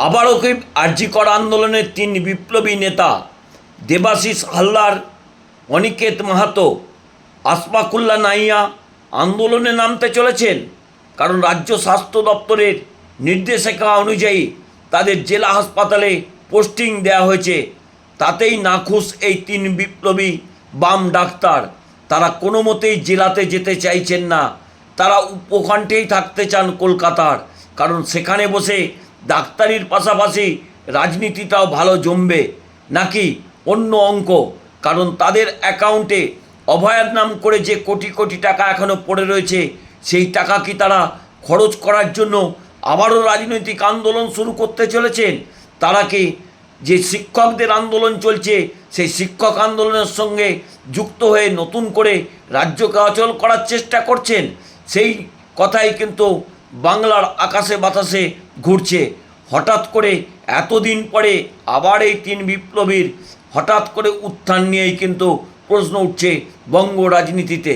আবারও কি আরজি কর আন্দোলনের 3 বিপ্লবী নেতা দেবাশিস হালদার, অনিকেত মাহাতো, আশফাকুল্লাহ নাইয়া আন্দোলনে নামতে চলেছেন। কারণ রাজ্য স্বাস্থ্য দপ্তরের নির্দেশিকা অনুযায়ী তাদের জেলা হাসপাতালে পোস্টিং দেওয়া হয়েছে। তাতেই নাখুশ এই 3 বিপ্লবী বাম ডাক্তার। তারা কোনো মতেই জেলাতে যেতে চাইছেন না, তারা উপকণ্ঠেই থাকতে চান কলকাতার। কারণ সেখানে বসে ডাক্তারির পাশাপাশি রাজনীতিটাও ভালো জমবে, নাকি অন্য অঙ্ক। কারণ তাদের অ্যাকাউন্টে অভয়ার নাম করে যে কোটি কোটি টাকা এখনও পড়ে রয়েছে, সেই টাকা কি তারা খরচ করার জন্য আবারও রাজনৈতিক আন্দোলন শুরু করতে চলেছেন? তারা কি যে শিক্ষকদের আন্দোলন চলছে সেই শিক্ষক আন্দোলনের সঙ্গে যুক্ত হয়ে নতুন করে রাজ্যকে অচল করার চেষ্টা করছেন? সেই কথাই কিন্তু বাংলার আকাশে বাতাসে ঘুরছে। হঠাৎ করে এতদিন পরে আবার এই 3 বিপ্লবীর হঠাৎ করে উত্থান নিয়েই কিন্তু প্রশ্ন উঠছে বঙ্গ রাজনীতিতে।